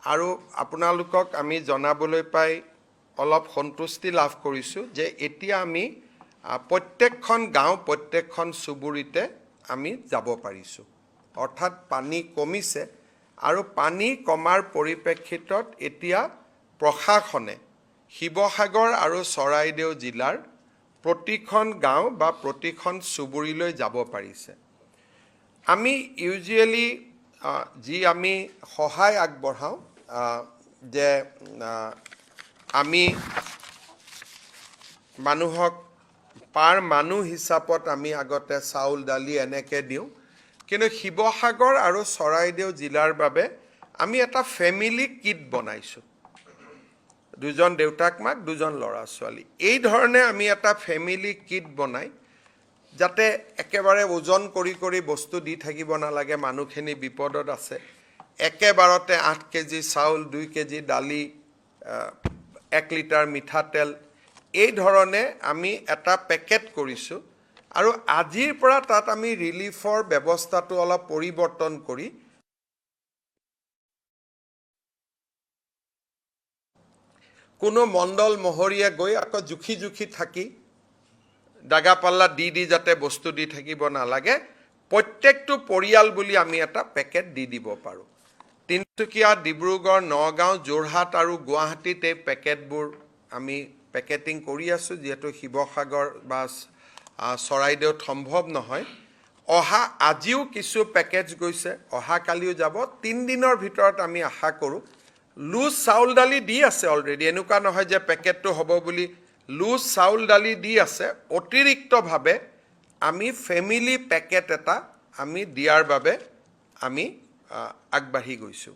আৰু আপোনালোকক আমি জনাবলৈ পাই অলপ সন্তুষ্টি লাভ কৰিছোঁ যে এতিয়া আমি প্ৰত্যেকখন গাঁও প্ৰত্যেকখন চুবুৰীতে আমি যাব পাৰিছোঁ অৰ্থাৎ পানী কমিছে আৰু পানী কমাৰ পৰিপ্ৰেক্ষিতত এতিয়া প্ৰশাসনে শিৱসাগৰ আৰু চৰাইদেউ জিলাৰ প্ৰতিখন গাঁও বা প্ৰতিখন চুবুৰীলৈ যাব পাৰিছে আমি ইউজুৱেলি যি আমি সহায় আগবঢ়াওঁ যে আমি মানুহক পাৰ মানুহ হিচাপত আমি আগতে চাউল দালি এনেকৈ দিওঁ কিন্তু শিৱসাগৰ আৰু চৰাইদেউ জিলাৰ বাবে আমি এটা ফেমিলি কিট বনাইছোঁ দুজন দেউতাক মাক দুজন ল'ৰা ছোৱালী এই ধৰণে আমি এটা ফেমিলি কিট বনাই যাতে একেবাৰে ওজন কৰি কৰি বস্তু দি থাকিব নালাগে মানুহখিনি বিপদত আছে একেবাৰতে 8 কেজি চাউল 2 কেজি দালি 1 লিটাৰ মিঠাতেল এই ধৰণে আমি এটা পেকেট কৰিছোঁ আৰু আজিৰ পৰা তাত আমি ৰিলিফৰ ব্যৱস্থাটো অলপ পৰিৱৰ্তন কৰি কোনো মণ্ডল মহৰীয়া গৈ আকৌ জুখি থাকি দাগাপাল্লা দি যাতে বস্তু দি থাকিব নালাগে প্ৰত্যেকটো পৰিয়াল বুলি আমি এটা পেকেট দি দিব পাৰোঁ তিনিচুকীয়া ডিব্ৰুগড় নগাঁও যোৰহাট আৰু গুৱাহাটীত এই পেকেটবোৰ আমি পেকেটিং কৰি আছোঁ যিহেতু শিৱসাগৰ বা চৰাইদেউত সম্ভৱ নহয় অহা আজিও কিছু পেকেজ গৈছে অহাকালিও যাব 3 দিনৰ ভিতৰত আমি আশা কৰোঁ লুজ চাউল দালি দি আছে অলৰেডি এনেকুৱা নহয় যে পেকেটটো হ'ব বুলি লুজ চাউল দালি দি আছে অতিৰিক্তভাৱে আমি ফেমিলি পেকেট এটা আমি দিয়াৰ বাবে আমি আগবাঢ়ি গৈছোঁ